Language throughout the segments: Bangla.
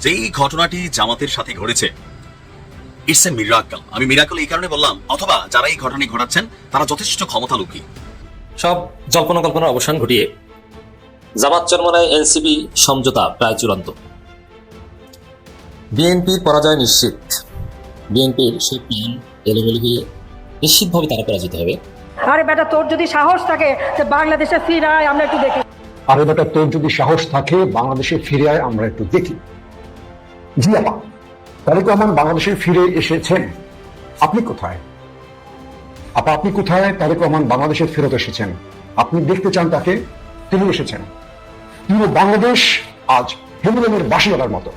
যেই ঘটনাটি জামাতের সাথে ঘটেছে, ইটস এ মিরাকল। আমি মিরাকল এই কারণে বললাম, অথবা যারা এই ঘটনাটি ঘটাচ্ছেন তারা যথেষ্ট ক্ষমতালোভী। সব জল্পনা কল্পনার অবসান ঘটিয়ে জামাত চরমনায় এনসিপি সমঝোতা প্রায় চূড়ান্ত। বিএনপির পরাজয় নিশ্চিত। বিএনপির সেই প্ল্যান এলোমেলো হয়ে নিশ্চিতভাবে তারা পরাজিত হবে। আরে বেটা, তোর যদি সাহস থাকে যে বাংলাদেশে ফিরে আয়, আমরা একটু দেখি। আরে বেটা, তোর যদি সাহস থাকে বাংলাদেশে ফিরে আয়, আমরা একটু দেখি। জি আপা, তারেক রহমান বাংলাদেশে ফিরে এসেছেন। আপনি কোথায় আপা? আপনি কোথায়? তারেক রহমান বাংলাদেশে ফেরত এসেছেন। আপনি দেখতে চান তাকে? তিনি এসেছেন। পুরো বাংলাদেশ আজ হেমুলেমের বাসিওয়ালার মতো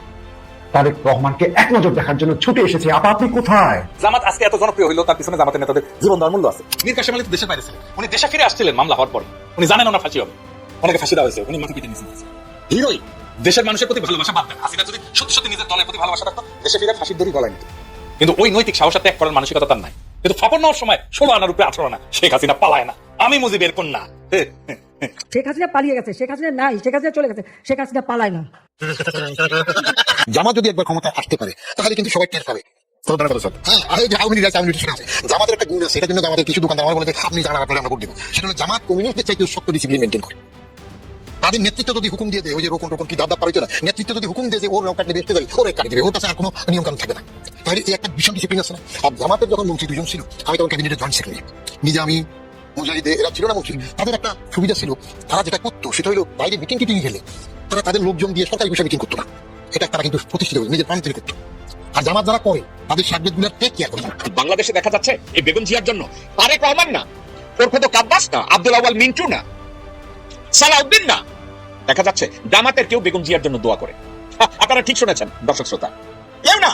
তারেক রহমানকে এক নজর দেখার জন্য ছুটে এসেছে। আপা, আপনি কোথায়? জামাত আজকে এত জনপ্রিয় হইলো, তার পিছনে জামাতের নেতাদের জীবন দেওয়ার মূল্য আছে। মীর কাসেম আলী দেশের বাইরে ছিলেন, উনি দেশে ফিরে আসছিলেন মামলা হওয়ার পরে। উনি জানেন ওনার ফাঁসি হবে, ওনাকে ফাঁসি দেওয়া হয়েছে, উনি মাথা পিটে নিয়েছেন। হিরোই দেশের মানুষের প্রতি ভালোবাসা বাদ দেন। হাসিনা যদি সত্যি সত্যি নিজের দলের প্রতি ভালোবাসা থাকতো, দেশে ফিরে ফাঁসির দড়ি গলায় নিত। কিন্তু ওই নৈতিক সাহস ত্যাগ করার মানসিকতা তার নাই। কিন্তু ফাপড় নেওয়ার সময় 16 আনার উপরে 18 আনা। শেখ হাসিনা পালায় না, আমি মুজিবের কন্যা। শেখ হাসিনা পালিয়ে গেছে, শেখ হাসিনা নাই, শেখ হাসিনা চলে গেছে, শেখ হাসিনা পালায় না। জামাত যদি একবার ক্ষমতায় আসতে পারে তাহলে কিন্তু সবাই টের পাবে। জামাতের একটা গুণ আছে, এটা কিন্তু আমাদের কিছু দোকানদার আমার বলে আপনি জানার আপনারা আমরা ভোট দিব। সেটা হলো জামাত কমিউনিস্টদের চাইতে শক্ত ডিসিপ্লিন মেনটেন করে। তাদের নেতৃত্ব যদি হুকুম দিয়ে দেয়, ওই যে রোকন টোকন কি দাদা পারিত না, নেতৃত্ব যদি হুকুম দিয়ে যে ওর কাটলে বেসতে যাবে, ওর কাটে দেবে, ওর কাছে আর কোনো নিয়ম কানুন থাকবে না। তাহলে এই একটা ভীষণ ডিসিপ্লিন আছে না। আর জামাতের যখন মন্ত্রী দুজন ছিল, আমি তখন ক্যাবিনেটের জয়েন্ট সেক্রেটারি, নিজে আমি মুজাহিদে, এরা ছিল না মন্ত্রী। তাদের একটা সুবিধা ছিল, তারা যেটা করতো সেটা হলো বাইরে মিটিং টিটিং গেলে তারা তাদের লোকজন দিয়ে সরকারি বিষয়ে মিটিং করতো না। এটা তারা কিন্তু প্রতিষ্ঠিত নিজের প্রাণ থেকে করতো। আর জামাত যারা করে তাদের সার্বিকগুলো টেক কেয়ার করে। বাংলাদেশে দেখা যাচ্ছে এই বেগম জিয়ার জন্য তারেক রহমান না, প্রফেসর কাব্বাস না, আব্দুল আওয়াল মিন্টু না, সালাউদ্দিন না, দেখা যাচ্ছে জামাতের কেউ বেগম জিয়ার জন্য দোয়া করে। আপনারা ঠিক শুনেছেন দর্শক শ্রোতা, কেউ না,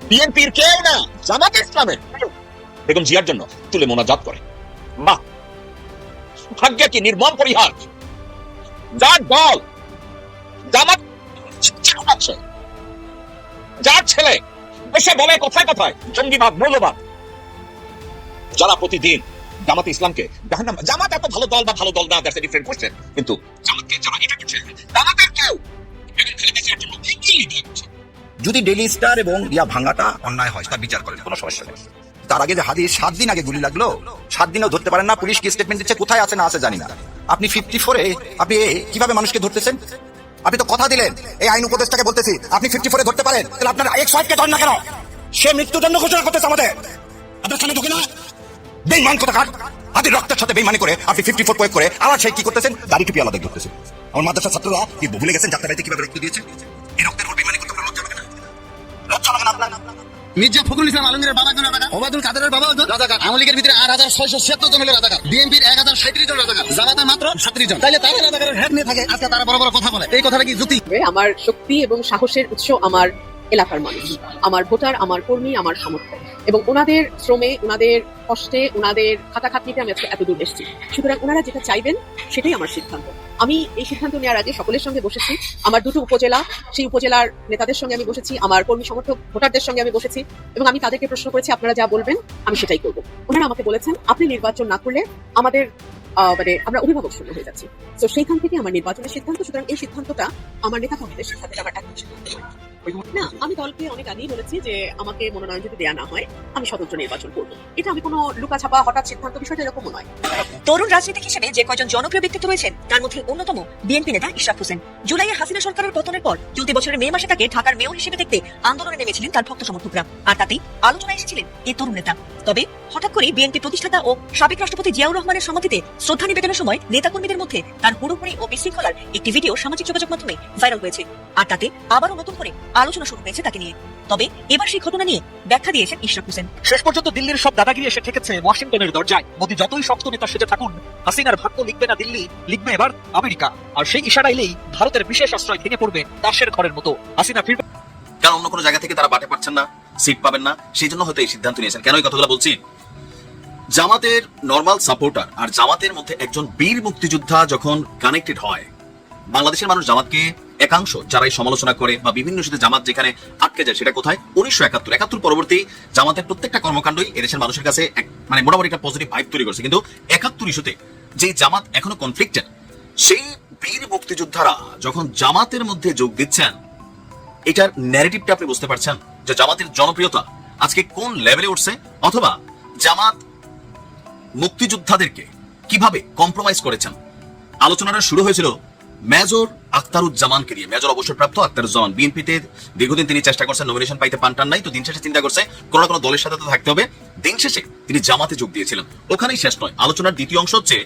বিএনপির কেউ না, জামাত ইসলামের বেগম জিয়ার জন্য তুলে মোনাজাত করে। বাহ, ভাগ্য কি নির্মম পরিহার! যার দল জামাত, যার ছেলে এসে বলে কথায় কথায় জঙ্গিবাদ, মৌলবাদ, যারা প্রতিদিন জামাতে ইসলামকে জাহান্নাম। জামাত এত ভালো দল বা ভালো দল না, দ্যাটস এ ডিফারেন্ট কোশ্চেন, কিন্তু জামাতকে যারা এটা করছে, জামাতের কেউ যদি ডেইলি স্টার এবং ইয়া ভাঙাটা অন্যায় হয় তার বিচার করেন, কোনো সমস্যা নেই। তার আগে যে হাদিস 7 দিন আগে গুলি লাগলো, 7 দিনও ধরতে পারেন না, পুলিশ কি স্টেটমেন্ট দিচ্ছে, কোথায় আছে না আছে জানি না। আপনি 54-এ আপনি কিভাবে মানুষকে ধরতেছেন? আপনি তো কথা দিলেন, এই আইন উপদেষ্টাকে বলতেছি আপনি 54-এ ধরতে পারেন, তাহলে আপনার এক্স ওয়াইফকে ধরেন না কেন? সে মৃত্যুদণ্ড ঘোষণা করতেছে আমাদের, আপনার সামনে ঢুকে না? বেঈমান কোথাকার! আপনি রক্তের সাথে বেঈমানি করে আপনি 54 প্রয়োগ করে আবার সেই কি করতেছেন, দাড়ি টুপি আলাদা ধরতেছেন। আমার মাদ্রাসার ছাত্ররা কি ভুলে গেছেন যাত্রাবাড়িতে কিভাবে রক্ত দিয়েছে? এই রক্তের উপর বেঈমানি করতে লজ্জা লাগে না? লজ্জা লাগে না আপনার? মির্জা ফখরুল ইসলাম আলমগীরের বাবা জন রাজাকার, ওবায়দুল কাদেরের বাবা রাজাকার, আওয়ামী লীগের ভিতরে 8676 জন হলো রাজাকার, বিএনপির 1037 জন রাজাকার, জামাতের মাত্র 37 জন। তাহলে তারা রাজাকারের হেড নিয়ে থাকে, আজকে তারা বড় বড় কথা বলে, এই কথাটা কি যুক্তি? আমার শক্তি এবং সাহসের উৎস আমার এলাকার মানুষ, আমার ভোটার, আমার কর্মী, আমার সামর্থ্য এবং ওনাদের শ্রমে, ওনাদের কষ্টে, ওনাদের খাটাখাটনিতে আমি আজকে এত দূর এসেছি। সুতরাং ওনারা যেটা চাইবেন সেটাই আমার সিদ্ধান্ত। আমি এই সিদ্ধান্ত নেওয়ার আগে সকলের সঙ্গে বসেছি, আমার 2টো উপজেলা, সেই উপজেলার নেতাদের সঙ্গে আমি বসেছি, আমার কর্মী সমর্থক ভোটারদের সঙ্গে আমি বসেছি এবং আমি তাদেরকে প্রশ্ন করেছি আপনারা যা বলবেন আমি সেটাই করবো। ওনারা আমাকে বলেছেন আপনি নির্বাচন না করলে আমাদের আমরা অভিভাবক শূন্য হয়ে যাচ্ছি। তো সেইখান থেকে আমার নির্বাচনের সিদ্ধান্ত। সুতরাং এই সিদ্ধান্তটা আমার নেতা কর্মীদের সাথে আমার একটা সিদ্ধান্ত না। আমি দলকে অনেক আগেই বলেছি যে আমাকে মনোনয়ন যদি দেয়া না হয় আমি স্বতন্ত্র নির্বাচন করবো। এটা আমি কোনো লুকাছাপা হঠাৎ সিদ্ধান্ত, বিষয়টা এরকমও নয়। তরুণ রাজনীতিক হিসেবে যে কয়জন জনপ্রিয় ব্যক্তিত্ব রয়েছেন তার মধ্যে অন্যতম বিএনপি নেতা ইশরাক হোসেন। জুলাইয়ে হাসিনা সরকারের পতনের পর চলতি বছরের মে মাসে তাকে ঢাকার মেয়র হিসেবে দেখতে আন্দোলনে নেমেছিলেন তার ভক্ত সমর্থকরা, আর তাতেই আলোচনায় এসেছিলেন এই তরুণ নেতা। তবে হঠাৎ করে বিএনপি প্রতিষ্ঠাতা ও সাবেক রাষ্ট্রপতি জিয়াউর রহমানের সমাধিতে শ্রদ্ধা নিবেদনের সময় নেতাকর্মীদের মধ্যে তার হুড়োহুড়ি ও বিশৃঙ্খলার একটি ভিডিও সামাজিক যোগাযোগ মাধ্যমে ভাইরাল হয়েছে, আর তাতে আবারও নতুন করে আলোচনা শুরু হয়েছে তাকে নিয়ে। তবে এবার সেই ঘটনা নিয়ে ব্যাখ্যা দিয়েছেন ইশরাক হোসেন। শেষ পর্যন্ত দিল্লির সব দাদাগিরি এসে ঠেকেছে ওয়াশিংটনের দরজায়। মোদি যতই শক্ত নেতা সেজে থাকুন, হাসিনার ভাগ্য লিখবে না দিল্লি, লিখবে এবার আমেরিকা। আর সেই ইশারা এলেই ভারতের বিশেষ আশ্রয় ভেঙে পড়বে দাসের ঘরের মতো। হাসিনা ফিরবে, কারণ অন্য কোনো জায়গা থেকে তারা বাটে পাচ্ছেন না, সিট পাবেন না, সেই জন্য হয়তো এই সিদ্ধান্ত নিয়েছেন। কেন এই কথাগুলো বলছি? জামাতের নর্মাল সাপোর্টার আর জামাতের মধ্যে একজন বীর মুক্তিযোদ্ধা যখন কানেক্টেড হয়, বাংলাদেশের মানুষ জামাতকে একাংশ যারাই সমালোচনা করে বা বিভিন্ন ইস্যুতে জামাত যেখানে আটকে যায়, সেটা কোথায়? 1971 পরবর্তী জামাতের প্রত্যেকটা কর্মকাণ্ডই এদেশের মানুষের কাছে মানে মোটামুটি একটা পজিটিভ ভাইব তৈরি করছে। কিন্তু 71 ইস্যুতে যে জামাত এখনো কনফ্লিক্টেড, সেই বীর মুক্তিযোদ্ধারা যখন জামাতের মধ্যে যোগ দিচ্ছেন, এটার ন্যারেটিভটা আপনি বুঝতে পারছেন যে জামাতের জনপ্রিয়তা আজকে কোন লেভেলে উঠছে, অথবা জামাত মুক্তিযোদ্ধাদেরকে কিভাবে কম্প্রোমাইজ করেছেন। আলোচনাটা শুরু হয়েছিল মেজর আখতারুজ্জামানকে দিয়ে। মেজর অবসরপ্রাপ্ত আখতারুজ্জামান বিএনপিতে দীর্ঘদিন তিনি চেষ্টা করছেন, নমিনেশন পাইতে পান্টান নাই, তো দিন শেষে চিন্তা করছে কোনো না কোনো দলের সাথে তো থাকতে হবে। দিন শেষে তিনি জামাতে যোগ দিয়েছিলেন। ওখানেই শেষ নয়, আলোচনার দ্বিতীয় অংশ হচ্ছে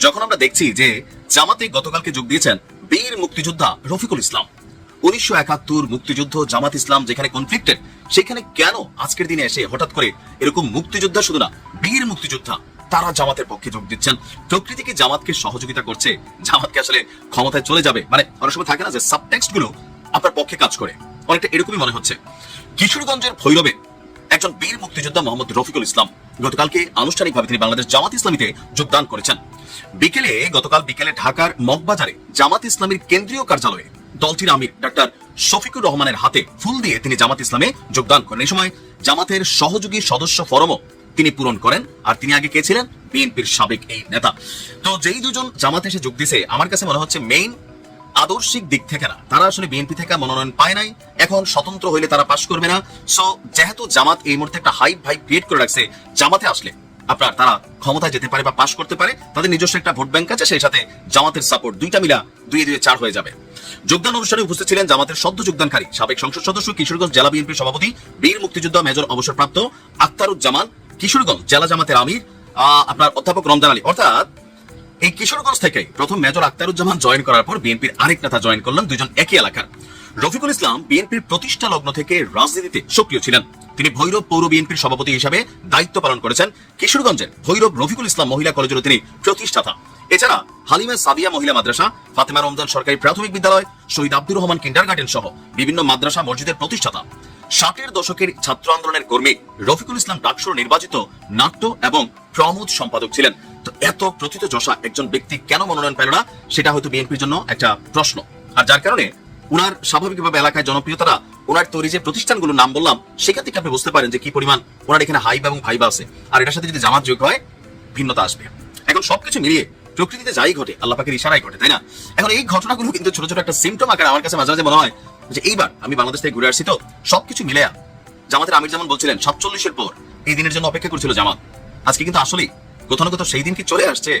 যখন আমরা দেখছি যে জামাতে গতকালকে যোগ দিয়েছেন বীর মুক্তিযোদ্ধা রফিকুল ইসলাম। 1971 মুক্তিযুদ্ধ জামাত ইসলাম যেখানে কনফ্লিক্টেড, সেখানে কেন আজকের দিনে এসে হঠাৎ করে এরকম মুক্তিযোদ্ধা শুধু না বীর মুক্তিযোদ্ধা তারা জামাতের পক্ষে যোগ দিচ্ছেন? প্রকৃতি কি জামাতকে সহযোগিতা করছে? জামাতকে আসলে ক্ষমতায় চলে যাবে? মানে অনেক সময় থাকে না যে সাবটেক্সট গুলো আপনার পক্ষে কাজ করে, অনেকটা এরকমই মনে হচ্ছে। কিশোরগঞ্জের ভৈরবে একজন বীর মুক্তিযোদ্ধা মোহাম্মদ রফিকুল ইসলাম গতকালকে আনুষ্ঠানিকভাবে তিনি বাংলাদেশ জামাত ইসলামীতে যোগদান করেছেন। গতকাল বিকেলে ঢাকার মগবাজারে জামাত ইসলামীর কেন্দ্রীয় কার্যালয়ে দলটির আমির ডাক্তার শফিকুর রহমানের হাতে ফুল দিয়ে তিনি জামাত ইসলামে যোগদান করেন। এই সময় জামাতের সহযোগী সদস্য ফরমও তিনি পূরণ করেন। আর তিনি আগে কে ছিলেন? বিএনপির সাবেক এই নেতা। তো যেই দুজন জামাতে এসে যোগ দিয়েছে, আমার কাছে মনে হচ্ছে মেইন আদর্শিক দিক থেকে না, তারা আসলে বিএনপি থেকে মনোনয়ন পায় নাই, এখন স্বতন্ত্র হইলে তারা পাশ করবে না। সো যেহেতু জামাত এই মুহূর্তে একটা হাইপ ক্রিয়েট করে রাখছে, জামাতে আসলে আপনার তারা ক্ষমতায় যেতে পারে বা পাশ করতে পারে, তাদের নিজস্ব একটা ভোট ব্যাংক আছে, সেই সাথে জামাতের সাপোর্ট, দুইটা মিলা 2-4 হয়ে যাবে। যোগদান অনুষ্ঠানে উপস্থিত ছিলেন জামাতের সদ্য যোগদানকারী সাবেক সংসদ সদস্য, কিশোরগঞ্জ জেলা বিএনপির সভাপতি, বীর মুক্তিযোদ্ধা মেজর অবসরপ্রাপ্ত আখতারুজ্জামান, কিশোরগঞ্জ জেলা জামাতের আমির আপনার অধ্যাপক রমজান আলী। অর্থাৎ এই কিশোরগঞ্জ থেকে প্রথম মেজর আখতারুজ্জামান জয়েন করার পর বিএনপির আরেক নেতা জয়েন করলেন, দুজন একই এলাকার। রফিকুল ইসলাম বিএনপির প্রতিষ্ঠা লগ্ন থেকে রাজনীতিতে সক্রিয় ছিলেন। তিনি ভৈরব পৌর বিএনপির সভাপতি হিসাবে দায়িত্ব পালন করেছেন। কিশোরগঞ্জের ভৈরব রফিকুল ইসলাম মহিলা কলেজেরও তিনি প্রতিষ্ঠাতা। এছাড়া হালিমা সাদিয়া মহিলা মাদ্রাসা, ফাতেমা রমজান সরকারি প্রাথমিক বিদ্যালয়, শহীদ আব্দুর রহমান কিন্ডারগার্টেন সহ বিভিন্ন মাদ্রাসা মসজিদের প্রতিষ্ঠাতা। 60-এর দশকের ছাত্র আন্দোলনের কর্মী রফিকুল ইসলাম ডাকসুর নির্বাচিত নাট্য এবং প্রমোদ সম্পাদক ছিলেন। তো এত প্রথিত যশা একজন ব্যক্তি কেন মনোনয়ন পেল না, সেটা হয়তো বিএনপির জন্য একটা প্রশ্ন। আর যার কারণে উনার স্বাভাবিকভাবে এলাকায় জনপ্রিয়তাটা, ওনার তৈরি যে প্রতিষ্ঠানগুলোর নাম বললাম, সেখান থেকে আপনি বুঝতে পারেন যে কি পরিমাণ ওনার এখানে হাইব এবং ভাইবা আছে। আর এটার সাথে যদি জামাত যোগ হয়, ভিন্নতা আসবে। এখন সবকিছু মিলিয়ে প্রকৃতিতে যাই ঘটে আল্লাহ পাকের ইশারায় ঘটে, তাই না? এখন এই ঘটনাগুলো কিন্তু ছোট ছোট একটা সিমটম আকারে আমার কাছে মাঝে মাঝে মনে হয় যে এইবার আমি বাংলাদেশ থেকে ঘুরে আসছি, তো সবকিছু মিলে জামাতের আমির যেমন বলছিলেন 47-এর পর এই দিনের জন্য অপেক্ষা করছিল জামাত, আজকে কিন্তু আসলেই কোথাও না কোথাও সেই দিন কি চলে আসছে।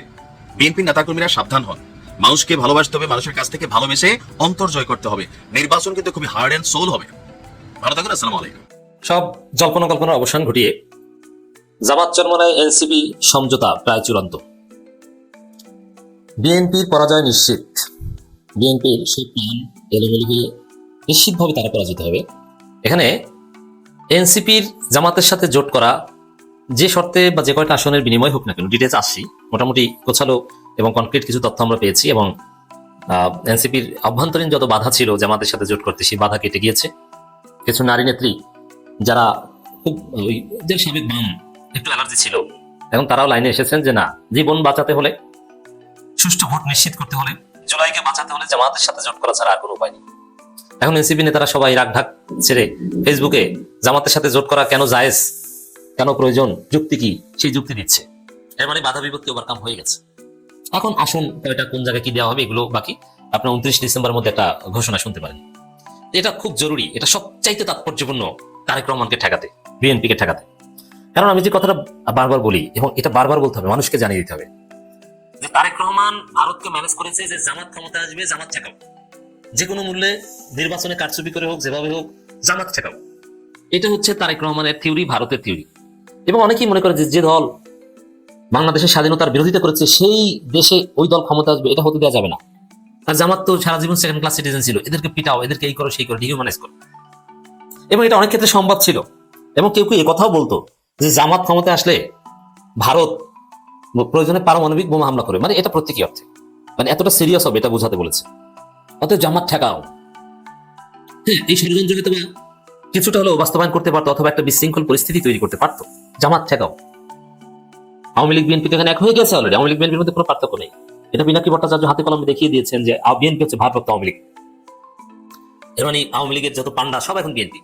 বিএনপির নেতাকর্মীরা সাবধান হন, মানুষকে ভালোবাসতে হবে, মানুষের কাছ থেকে ভালোবেসে অন্তর জয় করতে হবে। নির্বাচন কিন্তু খুবই হার্ড এন্ড সোল হবে। ভালো থাকুন, আসসালামু আলাইকুম। সব জল্পনা কল্পনার অবসান ঘটিয়ে জামাত চরমনায় এনসিপি সমঝোতা প্রায় চূড়ান্ত। বিএনপির পরাজয় নিশ্চিত। বিএনপির সেই প্ল্যান এলোমেলোকে নিশ্চিতভাবে তারা পরাজিত হবে। এখানে এনসিপির জামাতের সাথে জোট করা যে শর্তে বা যে কয়টা আসনের বিনিময় হোক না কেন, ডিটেলস আসছি, মোটামুটি গোছালো এবং কনক্রিট কিছু তথ্য আমরা পেয়েছি। এবং এনসিপির অভ্যন্তরীণ যত বাধা ছিল জামাতের সাথে জোট করতে, সেই বাধা কেটে গিয়েছে। কিছু নারী নেত্রী যারা খুব যে সাবেক বাম একটু অ্যালার্জি ছিল, এখন তারাও লাইনে এসেছেন যে না, জীবন বাঁচাতে হলে, সুষ্ঠু ভোট নিশ্চিত করতে হলে, জুলাইকে বাঁচাতে হলে জামাতের সাথে জোট করা ছাড়া আর কোনো উপায় নেই। এখন এনসিপি নেতারা সবাই রাগ ঢাক ছেড়ে ফেসবুকে জামাতের সাথে জোট করা কেন জায়েজ, কেন প্রয়োজন, যুক্তি কি, সেই যুক্তি দিচ্ছে। এর মানে বাধা বিপত্তি ওভারকাম হয়ে গেছে। এখন আসুন কয়টা কোন জায়গায় কি দেওয়া হবে এগুলো বাকি, আপনার 29 ডিসেম্বরের মধ্যে একটা ঘোষণা শুনতে পারেন। এটা খুব জরুরি, এটা সবচাইতে তাৎপর্যপূর্ণ তারেক রহমানকে ঠেকাতে, বিএনপিকে ঠেকাতে। কারণ আমি যে কথাটা বারবার বলি, এবং এটা বারবার বলতে হবে, মানুষকে জানিয়ে দিতে হবে যে তারেক রহমান ভারতকে ম্যানেজ করেছে যে জামাত ক্ষমতা আসবে, জামাত ঠেকাও, যে কোনো মূল্যে নির্বাচনে কারচুপি করে হোক, যেভাবে হোক, জামাত ঠেকাও। এটা হচ্ছে তারেক রহমানের থিওরি, ভারতের থিওরি। এবং অনেকেই মনে করে যে দল বাংলাদেশের স্বাধীনতার বিরোধিতা করেছে সেই দেশে ওই দল ক্ষমতা আসবে, এটা হতে দেওয়া যাবে না। আর জামাত তো সারা জীবন সেকেন্ড ক্লাস সিটিজেন ছিল, এদেরকে পিটাও, এদেরকে এই করো সেই করো, ডিহিউম্যানাইজ করো। এবং এটা অনেক ক্ষেত্রে সম্ভব ছিল। এবং কেউ কেউ কথাও বলতো যে জামাত ক্ষমতায় আসলে ভারত প্রয়োজনে পারমাণবিক বোমা হামলা করে, মানে এটা প্রত্যেকই অর্থে, মানে এতটা সিরিয়াস হবে এটা বোঝাতে বলেছে। অতএব জামাত ঠেকাও। এই ষড়যন্ত্র হয়তো কিছুটা হলেও বাস্তবায়ন করতে পারতো, অথবা একটা বিশৃঙ্খল পরিস্থিতি তৈরি করতে পারতো। জামাত ঠেকাও। আওয়ামী লীগ বিএনপি এখানে এক হয়ে গেছে অলরেডি, আওয়ামী লীগ বিএনপির মধ্যে কোনো পার্থক্য নেই। এটা পিনাকি ভট্টাচার্য হাতে কলমে দেখিয়ে দিয়েছেন যে বিএনপি হচ্ছে ভারপ্রাপ্ত আওয়ামী লীগ। এর মানে আওয়ামী লীগের যত পান্ডা সব এখন বিএনপি।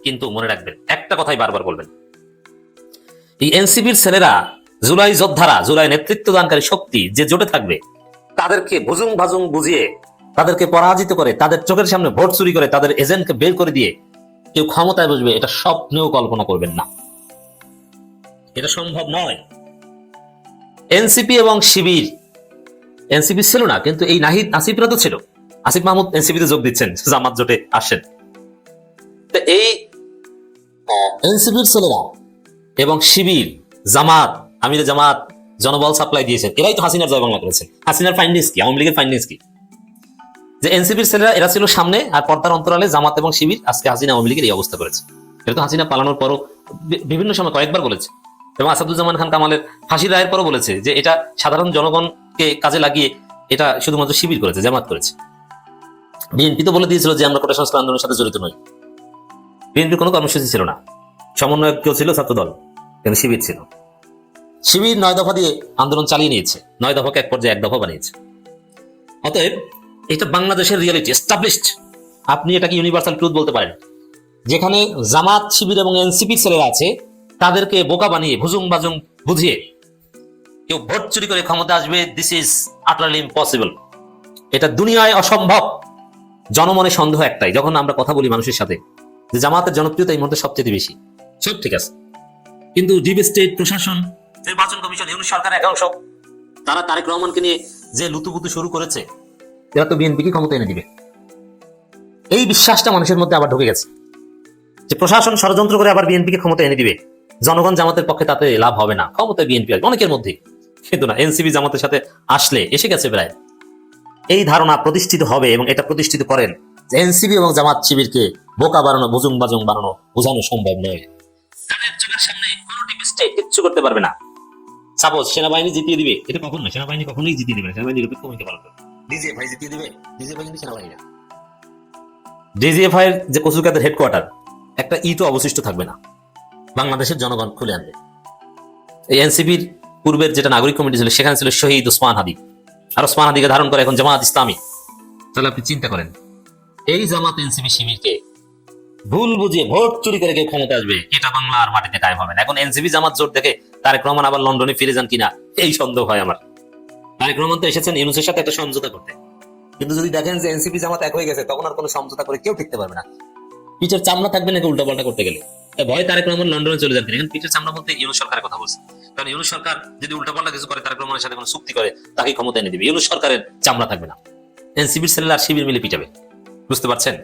কিন্তু মনে রাখবেন, একটা কথাই বারবার বলবেন, এই এনসিপির ছেলেরা, জুলাই যোদ্ধারা, জুলাই নেতৃত্ব দানকারী শক্তি যে জোটে থাকবে, তাদেরকে ভুজুং ভাজুং বুঝিয়ে তাদেরকে পরাজিত করে, তাদের চোখের সামনে ভোট চুরি করে, তাদের এজেন্টকে বের করে দিয়ে কেউ ক্ষমতায় বসবে, এটা স্বপ্নেও কল্পনা করবেন না, এটা সম্ভব নয়। এনসিপি এবং শিবির, এনসিপি ছিল না কিন্তু এই নাহিদ আসিফরা তো ছিল, আসিফ মাহমুদ এনসিপিতে যোগ দিচ্ছেন, জামাত জোটে আসেন। তো এই এনসিপির ছেলেরা এবং শিবির, জামাত, আমির জামাত জনবল সাপ্লাই দিয়েছেন, এরাই তো হাসিনার জয় বাংলা করেছেন। হাসিনার ফাইন্ডিংস কি, আওয়ামী লীগের ফাইন্ডিংস কি? যে এনসিপির ছেলেরা এরা ছিল সামনে, আর পর্দার অন্তরালে জামাত এবং শিবির আজকে হাসিনা আওয়ামী লীগের এই অবস্থা করেছে। এটা তো হাসিনা পালানোর পরও বিভিন্ন সময় কয়েকবার বলেছে, এবং আসাদুজ্জামান খান কামালের ফাঁসি রায়ের পরও বলেছে যে এটা সাধারণ জনগণকে কাজে লাগিয়ে এটা শুধুমাত্র শিবির করেছে, জামাত করেছে। বিএনপি তো বলে দিয়েছিল যে আমরা কোটা সংস্কার আন্দোলনের সাথে জড়িত নই। বিএনপির কোনো কর্মসূচি ছিল না, সমন্বয়ক কেউ ছিল ছাত্রদল, কিন্তু শিবির ছিল। শিবির 9 দফা দিয়ে আন্দোলন চালিয়ে নিয়েছে, 9 দফাকে এক পর্যায়ে 1 দফা বানিয়েছে। অতএব এটা বাংলাদেশের রিয়েলিটি, এস্টাবলিশড। আপনি এটাকে ইউনিভার্সাল ট্রুথ বলতে পারেন। যেখানে জামাত, শিবির এবং এনসিপির ছেলেরা আছে, তাদেরকে বোকা বানিয়ে ভুজুং বাজুং বুঝিয়ে কেউ ভোট চুরি করে ক্ষমতা আসবে, দিস ইজ আটারলি ইম্পসিবল। এটা দুনিয়ায় অসম্ভব। জনমনে সন্দেহ একটাই, যখন আমরা কথা বলি মানুষের সাথে, যে জামাতের জনপ্রিয়তা এই মুহূর্তে সবচেয়ে বেশি, সব ঠিক আছে, কিন্তু ডিপ স্টেট, প্রশাসন, নির্বাচন কমিশন, ইউনিট সরকারের একাংশ, তারা তারেক রহমানকে নিয়ে যে লুতুপুতু শুরু করেছে, এরা তো বিএনপিকে ক্ষমতা এনে দিবে। এই বিশ্বাসটা মানুষের মধ্যে আবার ঢুকে গেছে যে প্রশাসন ষড়যন্ত্র করে আবার বিএনপিকে ক্ষমতা এনে দিবে। জনগণ জামাতের পক্ষে তাতে লাভ হবে না, ক্ষমতায় বিএনপি আসবে অনেকের মধ্যে, কিন্তু না, এনসিপি জামাতের সাথে আসলে এসে গেছে প্রায়। এই ধারণা প্রতিষ্ঠিত হবে এবং এটা প্রতিষ্ঠিত করেন যে এনসিপি এবং জামাত শিবিরকে বোকা বানানো, বুজুং বাজুং বানানো, বোঝানো সম্ভব নয়। তাদের চোখের সামনে কোনো ডিপ স্টেট কিচ্ছু করতে পারবে না। সাপোজ সেনাবাহিনী জিতিয়ে দিবে, এটা কখন না, সেনাবাহিনী কখনোই জিতিয়ে দিবে না, সেনাবাহিনী নিরপেক্ষ ভূমিকা পালন করবে। ডিজিএফআই জিতিয়ে দিবে, ডিজিএফআই কিন্তু সেনাবাহিনী না। ডিজিএফআই এর যে কচুকাদের হেডকোয়ার্টার, একটা ইটও অবশিষ্ট থাকবে না, বাংলাদেশের জনগণ খুলে আনবে। এই এনসিপির পূর্বের যেটা নাগরিক কমিটি ছিল, সেখানে ছিল শহীদ ওসমান হাদি, আর ওসমান হাদিকে ধারণ করে এখন জামাত ইসলামী। তাহলে আপনি চিন্তা করেন, এই জামাত, এনসিপি, শিবিরকে ভুল বুঝিয়ে ভোট চুরি করে কেউ ক্ষমতা আসবে, এটা বাংলার মাটিতে কায়েম হবে না। এখন এনসিপি জামাত জোট দেখে তারেক রহমান আবার লন্ডনে ফিরে যান কিনা এই সন্দেহ হয় আমার। তারেক রহমান তো এসেছেন ইউনূসের সাথে একটা সমঝোতা করতে, কিন্তু যদি দেখেন যে এনসিপি জামাত এক হয়ে গেছে, তখন আর কোনো সমঝোতা করে কেউ টিকতে পারবে না। পিঠের চামড়া থাকবে নাকি উল্টাপাল্টা করতে গেলে, ভয় তারেক রহমান লন্ডনে চলে যান কিনা। এখন পিঠের চামড়া বলতে ইউনূস সরকারের কথা বলছে, কারণ ইউনূস সরকার যদি উল্টাপাল্টা কিছু করে, তারেক রহমানের সাথে কোনো চুক্তি করে, তাকে ক্ষমতা এনে দিবে, ইউনূস সরকারের চামড়া থাকবে না। এনসিপির ছেলেরা আর শিবির মিলে পিটাবে। বুঝতে পারছেন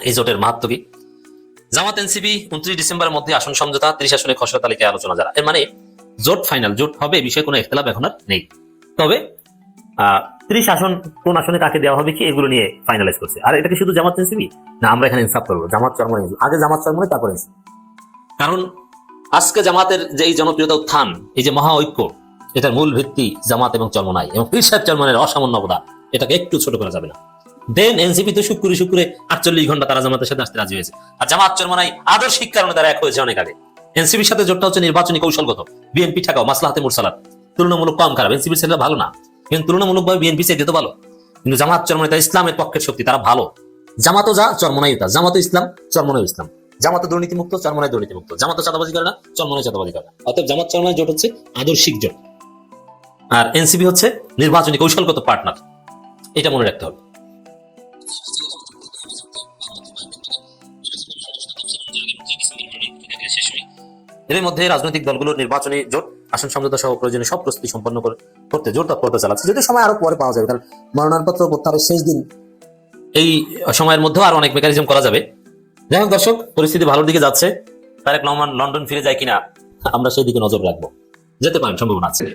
এই জোটের মাহাত্ম্য কি? জামাত এনসিপি 29 ডিসেম্বরের মধ্যে আসন সমঝোতা, 30 আসনে খসড়া তালিকায় আলোচনা যারা, এর মানে জোট ফাইনাল, জোট হবে, এই বিষয়ে কোনো ইখতিলাফ এখন আর নেই। তবে 30 আসন কোন আসনে কাকে দেওয়া হবে কি, এগুলো নিয়ে ফাইনালাইজ করছে। আর এটা কি শুধু জামাত এনসিপি না, আমরা এখানে ইনসাফ করবো, জামাত চরমনে, আগে জামাত চরমনে, তারপর এনসিপি। কারণ আজকে জামাতের যে এই জনপ্রিয়তা উত্থান, এই যে মহা ঐক্য, এটার মূল ভিত্তি জামাত এবং চরমনাই এবং পীর সাহেব চরমনের অসামান্য অবদান, এটাকে একটু ছোট করা যাবে না। দেন এনসিপি তো শুক্রে 48 ঘন্টা তারা জামাতের সাথে আসতে রাজি হয়েছে, আর জামাত চরমনাই আদর্শিক কারণে তারা এক হয়েছে অনেক আগে। এনসিপির সাথে জোটটা হচ্ছে নির্বাচনী কৌশলগত, বিএনপি ঠেকাও, মাসলাহাতে মুরসালাত, তুলনামূলক কম খারাপ। এনসিপির ছেলেরা ভালো না, কিন্তু তুলনামূলকভাবে বিএনপি চেয়ে তো ভালো। কিন্তু জামাত চরমনাই তারা ইসলামের পক্ষের শক্তি, তারা ভালো। জামাতও যা, চরমনাই তা, জামাতও ইসলাম, চরমনাই ইসলাম। জামাত দুর্নীতিমুক্ত, চরমনাই দুর্নীতিমুক্ত। জামাত চাঁদাবাজি করে না, চরমনাই চাঁদাবাজি করে না। অর্থাৎ জামাত চরমনাই জোট হচ্ছে আদর্শিক জোট, আর এনসিপি হচ্ছে নির্বাচনী কৌশলগত পার্টনার, এটা মনে রাখতে হবে। এর মধ্যে রাজনৈতিক দলগুলোর নির্বাচনী জোট, আসন সমঝোতা সহ প্রয়োজনীয় সব প্রস্তুতি সম্পন্ন করতে জোর তৎপরতা চালাচ্ছে, যদি সময় আরো পরে পাওয়া যাবে, কারণ মনোনয়নপত্র প্রত্যাহারের শেষ দিন, এই সময়ের মধ্যেও আরো অনেক মেকানিজম করা যাবে। যাই হোক দর্শক, পরিস্থিতি ভালোর দিকে যাচ্ছে। তারেক রহমান লন্ডন ফিরে যায় কিনা আমরা সেই দিকে নজর রাখবো, যেতে পারেন, সম্ভাবনা আছে।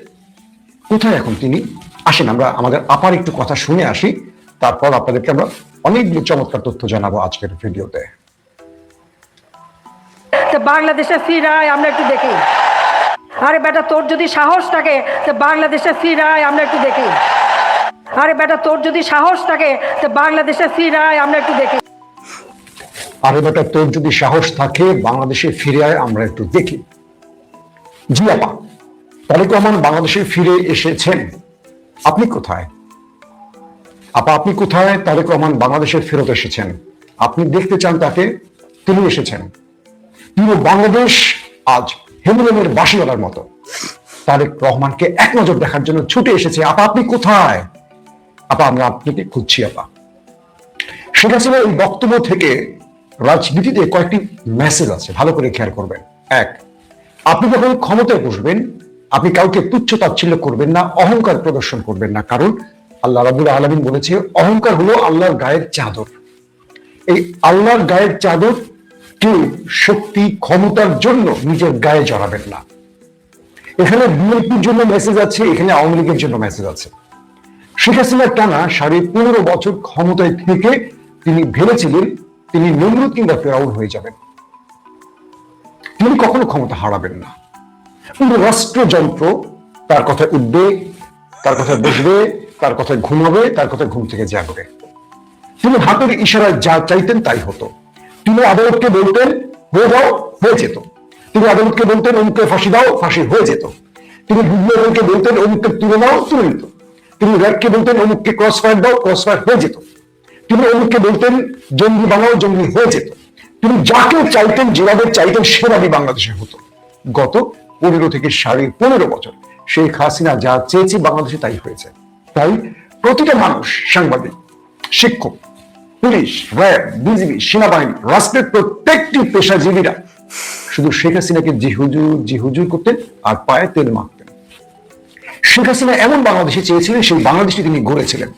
কোথায় এখন তিনি? আসেন আমরা আমাদের আপার একটু কথা শুনে আসি, তারপর আপনাদেরকে আমরা অনেকগুলো চমৎকার তথ্য জানাবো আজকের ভিডিওতে। বাংলাদেশে ফিরায় আমরা একটু দেখি। আরে বেটা, তোর যদি সাহস থাকে তো বাংলাদেশে ফিরায় আমরা একটু দেখি। আরে বেটা, তোর যদি সাহস থাকে তো বাংলাদেশে ফিরায় আমরা একটু দেখি। আরে বেটা, তোর যদি সাহস থাকে বাংলাদেশে ফিরে আয়, আমরা একটু দেখি। জি আপা, তারেক রহমান বাংলাদেশে ফিরে এসেছেন। আপনি কোথায় আপা? আপনি কোথায়? তারেক রহমান বাংলাদেশে ফেরত এসেছেন, আপনি দেখতে চান তাকে, তিনি এসেছেন। পুরো বাংলাদেশ আজ হেমুলেনের বাঁশিওয়ালার মতো তারেক রহমানকে এক নজর দেখার জন্য ছুটে এসেছে। আপা, আপনি কোথায়? আপা আমরা আপনাকে খুঁজছি আপা। শেখ হাসিনার এই বক্তব্য থেকে রাজনীতিতে কয়েকটি মেসেজ আছে, ভালো করে খেয়াল করবেন। এক, আপনি যখন ক্ষমতায় বসবেন আপনি কাউকে তুচ্ছ তাচ্ছিল্য করবেন না, অহংকার প্রদর্শন করবেন না, কারণ আল্লাহ রাব্বুল আলামিন বলেছে অহংকার হলো আল্লাহর গায়ের চাদর। এই আল্লাহর গায়ের চাদর কেউ শক্তি ক্ষমতার জন্য নিজের গায়ে জড়াবেন না। এখানে বিএনপির জন্য মেসেজ আছে, এখানে আওয়ামী লীগের জন্য মেসেজ আছে। শেখ হাসিনা টানা 15.5 বছর ক্ষমতায় থেকে তিনি ভেবেছিলেন তিনি নমরুদ কিংবা ফেরাউন হয়ে যাবেন, তিনি কখনো ক্ষমতা হারাবেন না। পুরো রাষ্ট্রযন্ত্র তার কথায় উঠবে, তার কথায় বসবে, তার কথায় ঘুমাবে, তার কথায় ঘুম থেকে জাগবে। তিনি হাতের ইশারায় যা চাইতেন তাই হতো। তিনি আদালতকে বলতেন হয়ে যাও, হয়ে যেত। তিনি আদালতকে বলতেন অমুককে ফাঁসি দাও, ফাঁসি হয়ে যেত। তিনি বিদ্যালয়কে বলতেন অমুককে তুলে দাও, তুলে নিত। তিনি র্যাবকে বলতেন অমুককে ক্রস ফায়ার দাও, ক্রস ফায়ার হয়ে যেত। তিনি অমুককে বলতেন জঙ্গি বানাও, জঙ্গি হয়ে যেত। তিনি যাকে চাইতেন যেভাবে চাইতেন সেভাবে বাংলাদেশে হতো। গত 15 থেকে 15.5 বছর শেখ হাসিনা যা চেয়েছে বাংলাদেশে তাই হয়েছে। তাই প্রতিটা মানুষ, সাংবাদিক, শিক্ষক, পুলিশ, র্যাব, বিজিবি, সেনাবাহিনী, রাষ্ট্রের প্রত্যেকটি পেশাজীবীরা শুধু শেখ হাসিনাকে জি হুজুর করতেন আর পায়ে তেল মাখতেন। শেখ হাসিনা এমন বাংলাদেশে চেয়েছিলেন, সেই বাংলাদেশে তিনি গড়েছিলেন।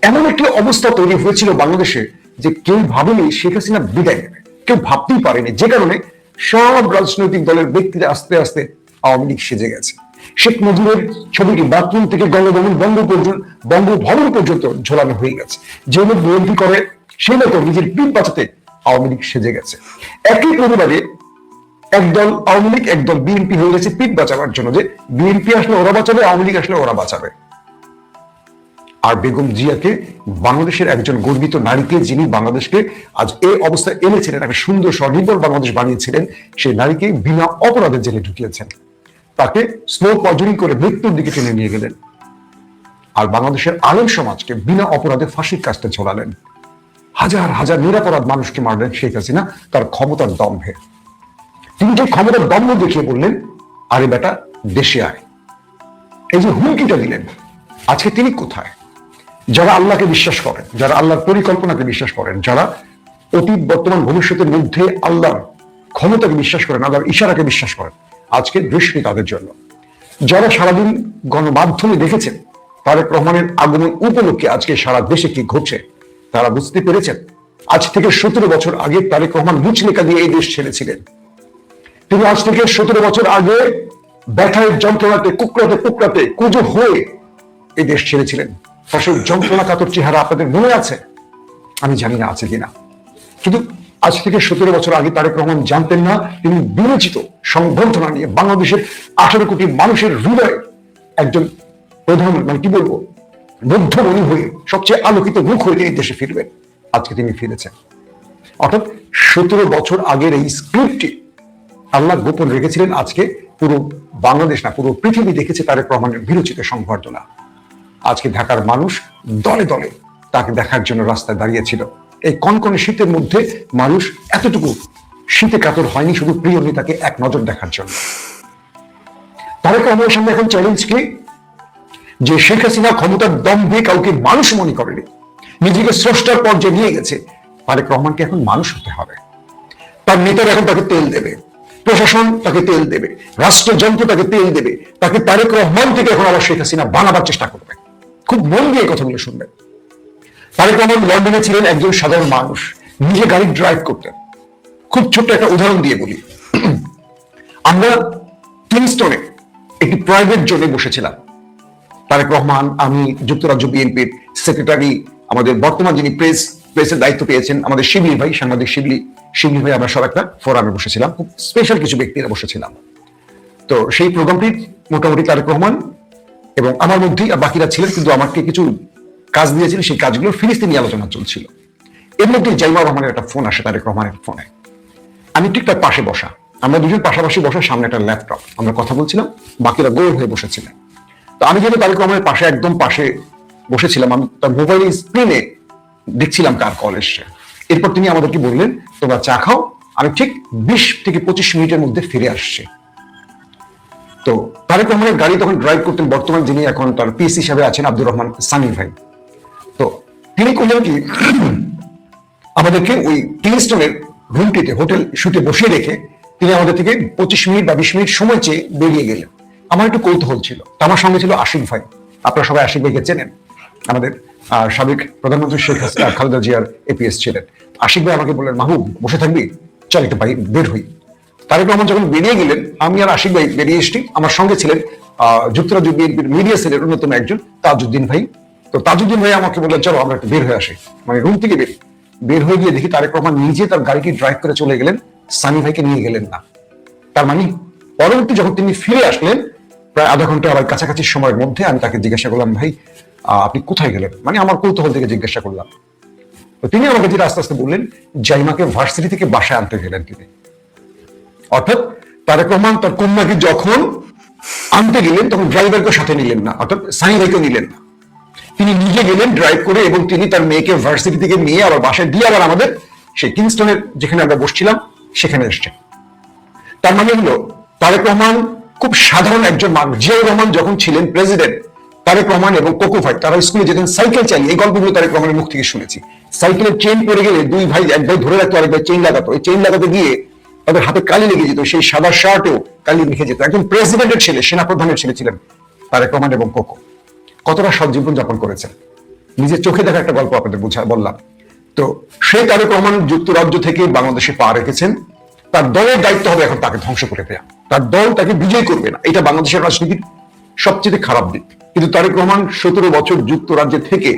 এমন একটি অবস্থা তৈরি হয়েছিল বাংলাদেশে যে কেউ ভাবেনি শেখ হাসিনা বিদায় নেবে, কেউ ভাবতেই পারেনি। যে কারণে সব রাজনৈতিক দলের ব্যক্তিরা আস্তে আস্তে আওয়ামী লীগ সেজে গেছে। শেখ মুজিবের ছবিটি বাথরুম থেকে বঙ্গভবন পর্যন্ত ঝোলানো হয়ে গেছে। যে লোক বিএনপি করে সেই লোক নিজের পিঠ বাঁচাতে আওয়ামী লীগ সেজে গেছে। একই পরিবারে একদল আওয়ামী লীগ, একদল বিএনপি হয়ে গেছে পিঠ বাঁচাবার জন্য, যে বিএনপি আসলে ওরা বাঁচাবে, আওয়ামী লীগ আসলে ওরা বাঁচাবে। আর বেগম জিয়াকে, বাংলাদেশের একজন গর্বিত নারীকে, যিনি বাংলাদেশকে আজ এই অবস্থায় এনেছিলেন, একটা সুন্দর স্বনির্ভর বাংলাদেশ বানিয়েছিলেন, সেই নারীকে বিনা অপরাধে জেলে ঢুকিয়েছেন। তাকে স্লো পয়জনিং করে মৃত্যুর দিকে টেনে নিয়ে গেলেন। আর বাংলাদেশের আলেম সমাজকে বিনা অপরাধে ফাঁসির কাস্তে ঝোলালেন। হাজার হাজার নিরাপরাধ মানুষকে মারলেন শেখ হাসিনা তার ক্ষমতার দম্ভে। তিনি যে ক্ষমতার দম্ভ দেখিয়ে বললেন আরে বেটা দেশে আয়, এই যে হুমকিটা দিলেন, আজকে তিনি কোথায়? যারা আল্লাহকে বিশ্বাস করেন, যারা আল্লাহর পরিকল্পনাকে বিশ্বাস করেন, যারা অতীত বর্তমান ভবিষ্যতের মধ্যে আল্লাহর ক্ষমতাকে বিশ্বাস করেন, আল্লাহর ইশারাকে বিশ্বাস করেন, আজকে দৃষ্টি তাদের জন্য। যারা সারাদিন গণমাধ্যমে দেখেছেন তারেক রহমানের আগমন উপলক্ষে আজকে সারা দেশে কি ঘটছে, তারা বুঝতে পেরেছেন আজ থেকে 17 বছর আগে তারেক রহমান মুচলেখা দিয়ে এই দেশ ছেড়েছিলেন। তিনি আজ থেকে 17 বছর আগে ব্যথায় যন্ত্রণাতে কুকড়াতে কুজো হয়ে এই দেশ ছেড়েছিলেন। ফসল যন্ত্রণা কাতর চেহারা আপনাদের মনে আছে? আমি জানি না আছে কিনা, কিন্তু আজ থেকে 17 বছর আগে তারেক রহমান জানতেন না তিনি বিরোচিত সংবর্ধনা নিয়ে বাংলাদেশের 18 কোটি মানুষের হৃদয়ে একজন প্রধান, কি বলবো, মধ্যমণি হয়ে সবচেয়ে আলোকিত মুখ হয়ে তিনি দেশে ফিরবেন। আজকে তিনি ফিরেছেন। অর্থাৎ 17 বছর আগের এই স্ক্রিপ্টটি আল্লাহ গোপন রেখেছিলেন। আজকে পুরো বাংলাদেশ না, পুরো পৃথিবী দেখেছে তারেক রহমানের বিরোচিত সংবর্ধনা। আজকে ঢাকার মানুষ দলে দলে তাকে দেখার জন্য রাস্তায় দাঁড়িয়েছিল। এই কনকনে শীতের মধ্যে মানুষ এতটুকু শীতে কাতর হয়নি শুধু প্রিয় নেতাকে এক নজর দেখার জন্য। তারেক রহমানের সামনে এখন চ্যালেঞ্জ কি, যে শেখ হাসিনা ক্ষমতার দম্ভে কাউকে মানুষ মনে করেনি, নিজেকে স্রষ্টার পর্যায়ে নিয়ে গেছে। তারেক রহমানকে এখন মানুষ হতে হবে। তার নেতারা এখন তাকে তেল দেবে, প্রশাসন তাকে তেল দেবে, রাষ্ট্রযন্ত্র তাকে তেল দেবে, তাকে তারেক রহমান থেকে এখন আবার শেখ হাসিনা বানাবার চেষ্টা করবে। খুব মন দিয়ে কথাগুলো শুনবেন। তারেক রহমান লন্ডনে ছিলেন একজন সাধারণ মানুষ, নিজে গাড়ি ড্রাইভ করতেন। খুব ছোট্ট একটা উদাহরণ দিয়ে বলি, আমরা কিংস্টনে একটি প্রাইভেট জোনে বসেছিলাম। তারেক রহমান, আমি, যুক্তরাজ্য বিএনপির সেক্রেটারি, আমাদের বর্তমান যিনি প্রেসের দায়িত্ব পেয়েছেন আমাদের শিবলি ভাই, সাংবাদিক শিবলি ভাই, আমরা সব একটা ফোরামে বসেছিলাম। খুব স্পেশাল কিছু ব্যক্তিরা বসেছিলাম। তো সেই প্রোগ্রামটি মোটামুটি তারেক রহমান এবং আমার মধ্যেই, আর বাকিরা ছিলেন, কিন্তু আমাকে কিছু কাজ দিয়েছিলেন, সেই কাজগুলো ফিলিস্তিনি আলোচনা চলছিল। এর মধ্যে জাইমা রহমানের একটা ফোন আসে তারেক রহমানের ফোনে। আমি ঠিক তার পাশে বসা, আমরা দুজন পাশাপাশি বসা, সামনে একটা ল্যাপটপ, আমরা কথা বলছিলাম, বাকিরা গোল হয়ে বসেছিলেন। তো আমি যেন তারেক রহমানের পাশে, একদম পাশে বসেছিলাম, আমি তার মোবাইল স্ক্রিনে দেখছিলাম কার কল এসছে। এরপর তিনি আমাদেরকে বললেন তোমরা চা খাও, আমি ঠিক 20 থেকে 25 মিনিটের মধ্যে ফিরে আসছি। তো তারেক রহমানের গাড়ি তখন ড্রাইভ করতেন বর্তমান যিনি এখন তার পিএস হিসাবে আছেন আব্দুর রহমান সানি ভাই। তিনি করলেন কি, আমাদেরকে ওই কিংস্টনের রুমটিতে হোটেল শুটে বসিয়ে রেখে তিনি আমাদের থেকে 25 মিনিট বা 20 মিনিট সময় চেয়ে বেরিয়ে গেলেন। আমার একটু কৌতূহল ছিল। তো আমার সঙ্গে ছিল আশিক ভাই, আপনারা সবাই আশিক ভাইকে চেনেন, আমাদের সাবেক প্রধানমন্ত্রী শেখ খালেদা জিয়ার এপিএস ছিলেন। আশিক ভাই আমাকে বললেন, মাহবুব বসে থাকবি, চল একটু বের হই। তারেক রহমান যখন বেরিয়ে গেলেন, আমি আর আশিক ভাই বেরিয়ে এসছি। আমার সঙ্গে ছিলেন যুক্তরাজ্য বিএনপির মিডিয়া সেলের অন্যতম একজন তাজউদ্দিন ভাই। তো তাজউদ্দিন ভাই আমাকে বললেন, চলো আমরা একটু বের হয়ে আসি। মানে রুম থেকে বের হয়ে গিয়ে দেখি তারেক রহমান নিজে তার গাড়িটি ড্রাইভ করে চলে গেলেন, সানি ভাইকে নিয়ে গেলেন না। তার মানে পরবর্তী যখন তিনি ফিরে আসলেন প্রায় আধা ঘন্টা আবার কাছাকাছি সময়ের মধ্যে, আমি তাকে জিজ্ঞাসা করলাম, ভাই আপনি কোথায় গেলেন? মানে আমার কৌতূহল থেকে জিজ্ঞাসা করলাম। তো তিনি আমাকে যেটা আস্তে আস্তে বললেন, জাইমাকে ভার্সিটি থেকে বাসায় আনতে গেলেন তিনি। অর্থাৎ তারেক রহমান তার কন্যাকে যখন আনতে গেলেন তখন ড্রাইভারকে সাথে নিলেন না, অর্থাৎ সানি ভাইকে নিলেন না, তিনি নিজে গেলেন ড্রাইভ করে, এবং তিনি তার মেয়েকে ভার্সিটি থেকে নিয়ে আবার বাসায় দিয়ে আবার আমাদের সেই কিংস্টনের যেখানে আমরা বসছিলাম সেখানে এসছেন। তার মানে হলো তারেক রহমান খুব সাধারণ একজন মানুষ। জিয়াউর রহমান যখন ছিলেন প্রেসিডেন্ট, তারেক রহমান এবং কোকো ভাই তারা স্কুলে যেতেন সাইকেল চালিয়ে। এই গল্পগুলো তারেক রহমানের মুখ থেকে শুনেছি। সাইকেলের চেইন পড়ে গেলে দুই ভাই, এক ভাই ধরে রাখতো, আরেক ভাই চেইন লাগাতো। এই চেইন লাগাতে গিয়ে তাদের হাতে কালি লেগে যেত, সেই সাদা শার্টেও কালি লিখে যেত। একজন প্রেসিডেন্টের ছেলে, সেনাপ্রধানের ছেলে ছিলেন তারেক রহমান এবং কোকো। কতটা সৎ জীবন যাপন করেছেন, নিজের চোখে দেখা একটা গল্প আপনাদের বললাম। তো সেই তারেক রহমান যুক্তরাজ্য থেকে বাংলাদেশে পা রেখেছেন। তার দলের দায়িত্ব হবে এখন তাকে ধ্বংস করে দেয়া। তার দল তাকে বিজয় করবে না, এটা বাংলাদেশের রাজনীতির সবচেয়ে খারাপ দিক। কিন্তু তারেক রহমান 17 বছর যুক্তরাজ্যে থেকে,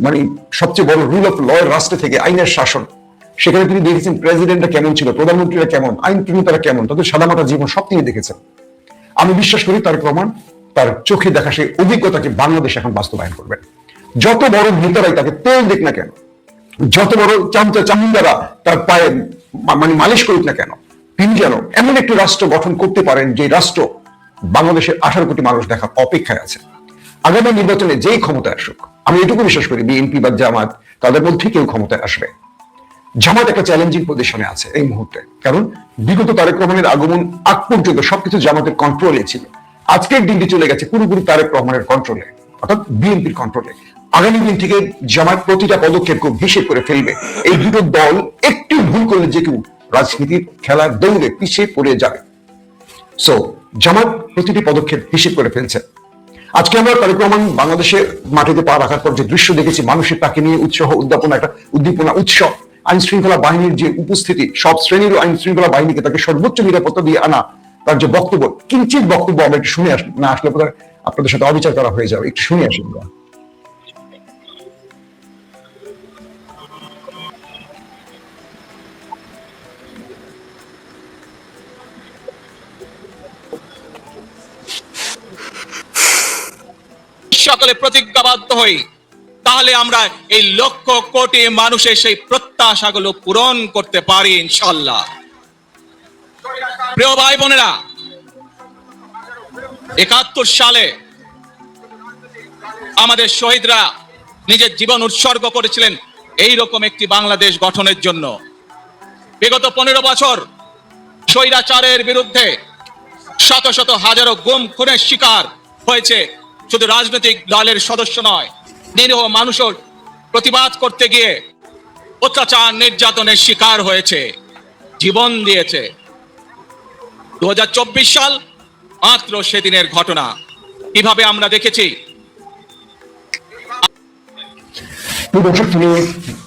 মানে সবচেয়ে বড় রুল অফ ল এর রাষ্ট্র থেকে, আইনের শাসন, সেখানে তিনি দেখেছেন প্রেসিডেন্টরা কেমন ছিল, প্রধানমন্ত্রীরা কেমন, আইন প্রেমীরা কেমন, তাদের সাদামাটা জীবন সব তিনি দেখেছেন। আমি বিশ্বাস করি তারেক রহমান তার চোখে দেখা সেই অভিজ্ঞতাকে বাংলাদেশ এখন বাস্তবায়ন করবেন। যত বড় নেতারাই তাকে তেল দেখ না কেন, যত বড় চামচা চামুন্ডারা তার পায়ে মানে মালিশ করুক না কেন, তিনি যেন এমন একটি রাষ্ট্র গঠন করতে পারেন যে রাষ্ট্র বাংলাদেশের 18 কোটি মানুষ দেখার অপেক্ষায় আছে। আগামী নির্বাচনে যেই ক্ষমতায় আসুক, আমি এটুকু বিশ্বাস করি বিএনপি বা জামাত তাদের মধ্যে কেউ ক্ষমতায় আসবে। জামাত একটা চ্যালেঞ্জিং পজিশনে আছে এই মুহূর্তে, কারণ বিগত তারেক রহমানের আগমন আগ পর্যন্ত সবকিছু জামাতের কন্ট্রোলে ছিল। আজকের দিনটি চলে গেছে পুরোপুরি তারেক রহমানের কন্ট্রোলে, অর্থাৎ বিএনপির কন্ট্রোলে। আগামী দিন থেকে জামাত প্রতিটা পদক্ষেপ খুব হিসেব করে ফেলবে। এই দুটো দল একটু ভুল করলে যে কেউ রাজনীতির খেলার দৌড়ে পিছিয়ে পড়ে যাবে। সো জামাত প্রতিটি পদক্ষেপ হিসেব করে ফেলছে। আজকে আমরা তারেক রহমান বাংলাদেশের মাটিতে পা রাখার পর যে দৃশ্য দেখেছি, মানুষের তাকে নিয়ে উৎসাহ উদ্দীপনা উৎসব, আইন শৃঙ্খলা বাহিনীর যে উপস্থিতি, সব শ্রেণীর আইন শৃঙ্খলা বাহিনীকে তাকে সর্বোচ্চ নিরাপত্তা দিয়ে আনা, তার যে বক্তব্য, কিঞ্চিত বক্তব্য আমরা একটু শুনে না আসলে আপনাদের সাথে অবিচার করা হয়ে যাবে। একটু শুনে আসি। সকলে প্রতিজ্ঞাবদ্ধ হই, তাহলে আমরা এই লক্ষ কোটি মানুষের সেই প্রত্যাশাগুলো পূরণ করতে পারি ইনশাআল্লাহ। প্রিয় ভাই বোনেরা, 71 সালে আমাদের শহীদরা নিজের জীবন উৎসর্গ করেছিলেন এইরকম একটি বাংলাদেশ গঠনের জন্য। বিগত 15 বছর স্বৈরাচারের বিরুদ্ধে শত শত হাজারো গুম খুনের শিকার হয়েছে শুধু রাজনৈতিক দলের সদস্য নয়, নিরীহ মানুষের প্রতিবাদ করতে গিয়ে অত্যাচার নির্যাতনের শিকার হয়েছে, জীবন দিয়েছে। 2024 সাল মাত্র সেদিনের ঘটনা। কিভাবে আমরা দেখেছি তিনি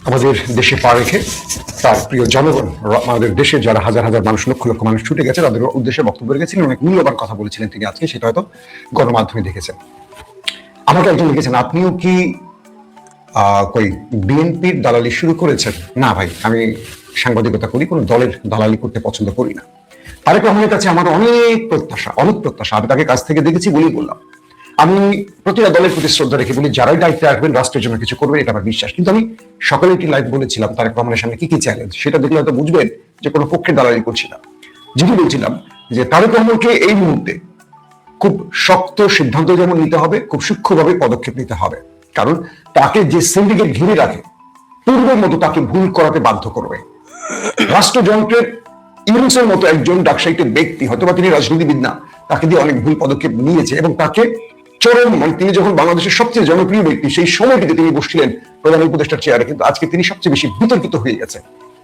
আমাদের দেশে পা রেখে তার প্রিয় জনগণ, আমাদের দেশে যারা হাজার হাজার মানুষ, লক্ষ লক্ষ মানুষ ছুটে গেছে, তাদের উদ্দেশ্যে বক্তব্য রেখেছিলেন। অনেক মূল্যবান কথা বলেছিলেন তিনি আজকে, সেটা হয়তো গণমাধ্যমে দেখেছেন। আমাকে একজন লিখেছেন, আপনিও কি বিএনপির দালালি শুরু করেছেন? না ভাই, আমি সাংবাদিকতা করি, কোনো দলের দালালি করতে পছন্দ করি না। তারেক রহমানের কাছে আমার অনেক প্রত্যাশা। আমি তাকে কাছ থেকে দেখেছি বলেই বললাম। আমি প্রতিটা দলের প্রতি শ্রদ্ধা রেখে বলি, যারাই দায়িত্বে আসবেন রাষ্ট্রের জন্য কিছু করবেন, এটা আমার বিশ্বাস। কিন্তু আমি সকালে একটি লাইভ বলেছিলাম তারেক রহমানের সামনে কি কি চ্যালেঞ্জ, সেটা দেখলে হয়তো বুঝবেন যে কোনো পক্ষের দালালি করছি না। যেটি বলছিলাম যে তারেক রহমানকে এই মুহূর্তে খুব শক্ত সিদ্ধান্ত যেমন নিতে হবে, খুব সূক্ষ্মভাবে পদক্ষেপ নিতে হবে। কারণ তাকে যে সিন্ডিকেট ঘিরে রাখে, পূর্বের মতো তাকে ভুল করাতে বাধ্য করবে। রাষ্ট্রযন্ত্রের ইউনুসের মতো একজন ডাকসাইটের ব্যক্তি, হয়তোবা তিনি রাজনীতিবিদ না, তাকে দিয়ে অনেক ভুল পদক্ষেপ নিয়েছে এবং তাকে চরম, মানে তিনি যখন বাংলাদেশের সবচেয়ে জনপ্রিয় ব্যক্তি, সেই সময়টিতে তিনি বসছিলেন প্রধান উপদেষ্টার চেয়ারে, কিন্তু আজকে তিনি সবচেয়ে বেশি বিতর্কিত হয়ে গেছে।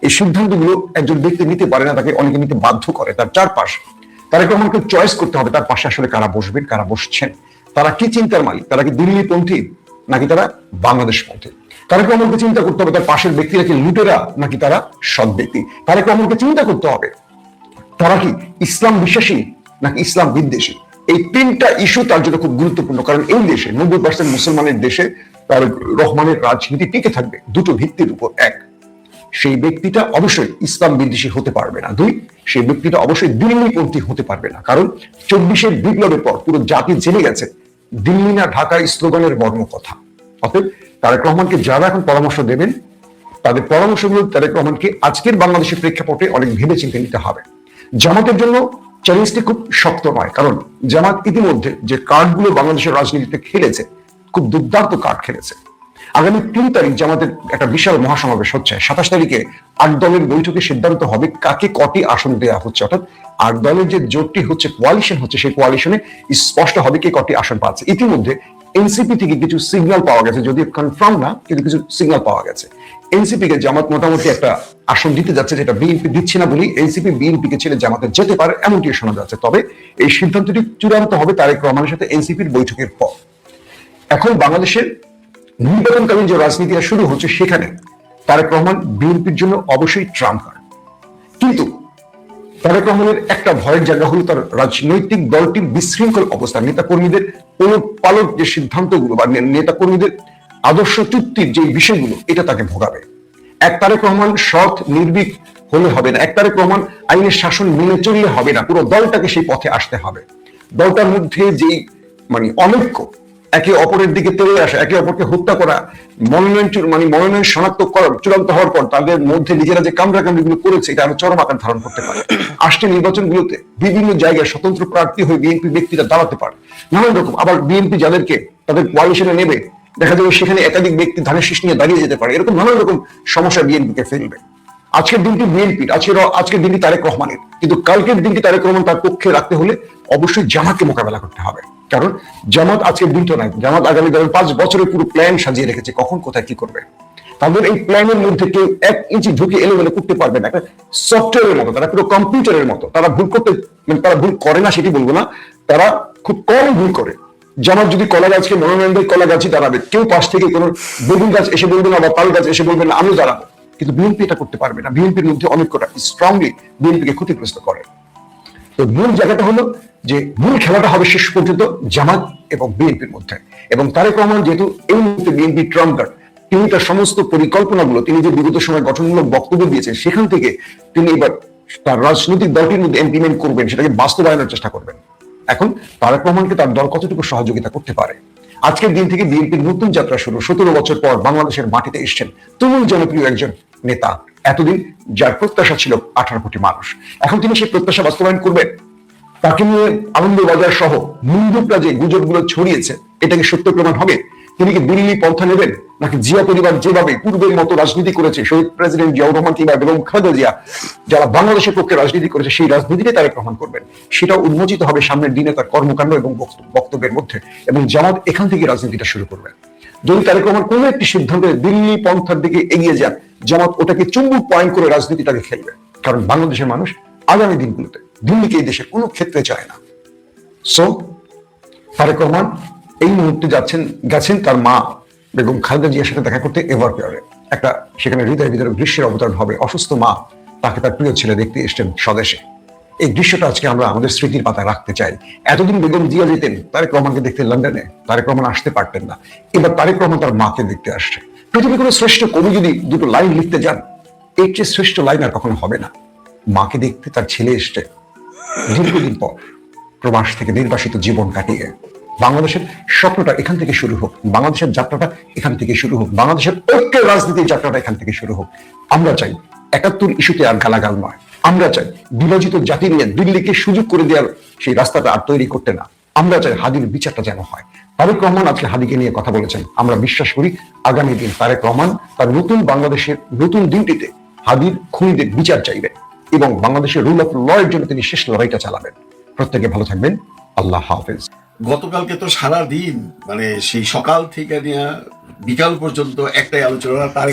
এই সিদ্ধান্তগুলো একজন ব্যক্তি নিতে পারে না, তাকে অনেকে নিতে বাধ্য করে তার চারপাশ। তারেক রহমানকে চয়েস করতে হবে তার পাশে আসলে কারা বসবেন, কারা বসছেন, তারা কি চিন্তার মালিক, তারা কি দিল্লিপন্থী নাকি তারা বাংলাদেশপন্থী। তারেক রহমানকে চিন্তা করতে হবে তার পাশের ব্যক্তিরা কি লুটেরা নাকি তারা সৎ ব্যক্তি। তারেক রহমানকে চিন্তা করতে হবে তারা কি ইসলাম বিশ্বাসী নাকি ইসলাম বিদ্বেষী। এই তিনটা ইস্যু তার জন্য খুব গুরুত্বপূর্ণ, কারণ এই দেশে 90% মুসলমানের দেশে তারেক রহমানের রাজনীতি টিকে থাকবে দুটো ভিত্তির উপর। এক, সেই ব্যক্তিটা অবশ্যই ইসলাম বিদ্বেষী হতে পারবে না। দুই, সেই ব্যক্তিটা অবশ্যই দিল্লিপন্থী হতে পারবে না, কারণ 24-এর বিপ্লবের পর পুরো জাতি জেনে গেছে দিল্লি না ঢাকা স্লোগানের মর্ম কথা। অতএব তারেক রহমানকে যারা এখন পরামর্শ দেবেন তাদের পরামর্শগুলো তারেক রহমানকে আজকের বাংলাদেশের প্রেক্ষাপটে অনেক ভেবে চিন্তে নিতে হবে। জামাতের জন্য চ্যালেঞ্জটি খুব শক্ত নয়, কারণ জামাত ইতিমধ্যে যে কার্ডগুলো বাংলাদেশের রাজনীতিতে খেলেছে খুব দুর্দান্ত কার্ড খেলেছে। আগামী 3 তারিখ জামাতের একটা বিশাল মহাসমাবেশ হচ্ছে। 27 তারিখে 8 দলের বৈঠকে সিদ্ধান্ত হবে কাকে কটি আসন দেওয়া হচ্ছে, অর্থাৎ 8 দলের যে জোটটি হচ্ছে, কোয়ালিশন হচ্ছে, সেই কোয়ালিশনে স্পষ্ট হবে কে কটি আসন পাচ্ছে। ইতিমধ্যে এনসিপি থেকে কিছু সিগন্যাল পাওয়া গেছে, যদিও কনফার্ম না, কিন্তু কিছু সিগন্যাল পাওয়া গেছে। এনসিপি কে জামাত মোটামুটি একটা আসন দিতে যাচ্ছে, যেটা বিএনপি দিচ্ছে না বলেই এনসিপি বিএনপি কে ছেড়ে জামাতে যেতে পারে, এমনটি শোনা যাচ্ছে। তবে এই সিদ্ধান্তটি চূড়ান্ত হবে তারেক রহমানের সাথে এনসিপির বৈঠকের পর। এখন বাংলাদেশের নির্বাচনকালীন যে রাজনীতিটা শুরু হচ্ছে, সেখানে তারেক রহমান বিএনপির জন্য অবশ্যই ট্রাম্প কার্ড। কিন্তু তারেক রহমানের একটা ভয়ের জায়গা হলো তার রাজনৈতিক দলটির বিশৃঙ্খল অবস্থা, নেতাকর্মীদের ওলট পালট যে সিদ্ধান্তগুলো বা নেতাকর্মীদের আদর্শচ্যুতির যে বিষয়গুলো, এটা তাকে ভোগাবে। এক তারেক রহমান সৎ নির্ভীক হলে হবে না, এক তারেক রহমান আইনের শাসন মেনে চললে হবে না, পুরো দলটাকে সেই পথে আসতে হবে। দলটার মধ্যে যেই অনৈক্য, একে অপরের দিকে তেড়ে আসা, একে অপরকে হত্যা করা, মনোনয়ন শনাক্ত করা চূড়ান্ত হওয়ার পর তাদের মধ্যে নিজেরা যে কামড়াকামড়িগুলো করেছে, এটা আরো চরম আকার ধারণ করতে পারে। আসছে নির্বাচনগুলোতে বিভিন্ন জায়গায় স্বতন্ত্র প্রার্থী হয়ে বিএনপি ব্যক্তিরা দাঁড়াতে পারে নানান রকম। আবার বিএনপি যাদেরকে তাদের কোয়ালিশনে নেবে, দেখা যাবে সেখানে একাধিক ব্যক্তি ধানের শীষ নিয়ে দাঁড়িয়ে যেতে পারে। এরকম নানান রকম সমস্যা বিএনপিকে ফেলবে। আজকের দিনটি বিএনপির, আজকের দিনটি তারেক রহমানের, কিন্তু কালকের দিনটি তারেক রহমান তার পক্ষে রাখতে হলে অবশ্যই জামাতকে মোকাবেলা করতে হবে। কারণ জামাত আজকের দিনটা নাই, জামাত আগামী 5 বছরের পুরো প্ল্যান সাজিয়ে রেখেছে, কখন কোথায় কি করবে। তাদের এই প্ল্যানের মধ্যে কেউ 1 ইঞ্চি ঢুকে এলোমেলো করতে পারবে না। একটা সফটওয়্যারের মতো, তারা পুরো কম্পিউটারের মতো। তারা ভুল করতে, তারা ভুল করে না সেটি বলবো না, তারা খুব কম ভুল করে। জামাত যদি কলা গাছকে মনোনয়ন দেয়, কলা গাছই দাঁড়াবে, কেউ পাশ থেকে কোনো বেগুন গাছ এসে বলবে না বা তাল গাছ এসে বলবে না আমিও দাঁড়াবো। কিন্তু বিএনপি এটা করতে পারবে না। বিএনপির মধ্যে অনেকটা স্ট্রংলি বিএনপিকে ক্ষতিগ্রস্ত করে। তো মূল জায়গাটা হলো যে মূল খেলাটা হবে শেষ পর্যন্ত জামাত এবং বিএনপির মধ্যে। এবং তারেক রহমান যেহেতু এই মুহূর্তে বিএনপি ট্রাম্প কার্ড, তিনি তার সমস্ত পরিকল্পনাগুলো, তিনি যে বিগত সময় গঠনমূলক বক্তব্য দিয়েছেন, সেখান থেকে তিনি এবার তার রাজনৈতিক দলটির মধ্যে ইমপ্লিমেন্ট করবেন, সেটাকে বাস্তবায়নের চেষ্টা করবেন। এখন তারেক রহমানকে তার দল কতটুকু সহযোগিতা করতে পারে। আজকের দিন থেকে বিএনপির নতুন যাত্রা শুরু। 17 বছর পর বাংলাদেশের মাটিতে এসছেন তুমুল জনপ্রিয় একজন নেতা, এতদিন যার প্রত্যাশা ছিল 18 কোটি মানুষ। এখন তিনি সেই প্রত্যাশা বাস্তবায়ন করবেন। তাকে নিয়ে আনন্দবাজার সহ মুন্ডুকরা যে গুজবগুলো ছড়িয়েছে, এটাকে সত্য প্রমাণ হবে। তিনি কি দিল্লি পন্থা নেবেন, নাকি জিয়া পরিবার যেভাবে পূর্বের মতো রাজনীতি করেছে, শহীদ প্রেসিডেন্ট জিয়াউর রহমান কিংবা বেগম খালেদা জিয়া যারা বাংলাদেশের পক্ষে রাজনীতি করেছে, সেই রাজনীতিটাই তারেক রহমান করবেন, সেটা উন্মোচিত হবে সামনের দিনে তার কর্মকাণ্ড এবং বক্তব্যের মধ্যে। এবং জামাত এখান থেকে রাজনীতিটা শুরু করবে। যদি তারেক রহমান কোনো একটি সিদ্ধান্তে দিল্লি পন্থার দিকে এগিয়ে যান, জামাত ওটাকে চুম্বক পয়েন্ট করে রাজনীতিটাকে খেলবে। কারণ বাংলাদেশের মানুষ আগামী দিনগুলোতে দিল্লিকে এই দেশে কোনো ক্ষেত্রে চায় না। সো তারেক রহমান এই মুহূর্তে গেছেন তার মা বেগম খালেদা জিয়ার সাথে দেখা করতে এভারকেয়ারে। একটা সেখানে হৃদয় বিদারক দৃশ্যের অবতারণ হবে। অসুস্থ মা তাকে তার প্রিয় ছেলে দেখতে এসছেন স্বদেশে। এই দৃশ্যটা আজকে আমরা আমাদের স্মৃতির পাতায় রাখতে চাই। এতদিন বেগম জিয়া যেতেন তারেক রহমানকে দেখতে লন্ডনে, তারেক রহমান আসতে পারতেন না। এবার তারেক রহমান তার মাকে দেখতে আসছে। পৃথিবীর কোনো শ্রেষ্ঠ কবি যদি দুটো লাইন লিখতে যান, এর চেয়ে শ্রেষ্ঠ লাইন আর কখনো হবে না। মাকে দেখতে তার ছেলে এসছে দীর্ঘদিন পর, প্রবাস থেকে নির্বাসিত জীবন কাটিয়ে। বাংলাদেশের স্বপ্নটা এখান থেকে শুরু হোক, বাংলাদেশের যাত্রাটা এখান থেকে শুরু হোক, বাংলাদেশের ঐক্যের রাজনীতির যাত্রাটা এখান থেকে শুরু হোক। আমরা চাই 71 ইস্যুতে আর গালাগাল নয়। আমরা চাই বিভাজিত জাতি নিয়ে দিল্লিকে সুযোগ করে দেওয়ার সেই রাস্তাটা আর তৈরি করতে না। আমরা চাই হাদির বিচারটা যেন হয়। তারেক রহমান আজকে হাদিকে নিয়ে কথা বলেছেন। আমরা বিশ্বাস করি আগামী দিন তারেক রহমান তার নতুন বাংলাদেশের নতুন দিনটিতে হাদির খুনিদের বিচার চাইবেন এবং বাংলাদেশের রুল অফ ল এর জন্য তিনি শেষ লড়াইটা চালাবেন। প্রত্যেকে ভালো থাকবেন। আল্লাহ হাফেজ। গতকালকে তো সারা দিন মানে সেই সকাল থেকে নিয়ে বিকাল পর্যন্ত একটাই আলোচনা, তার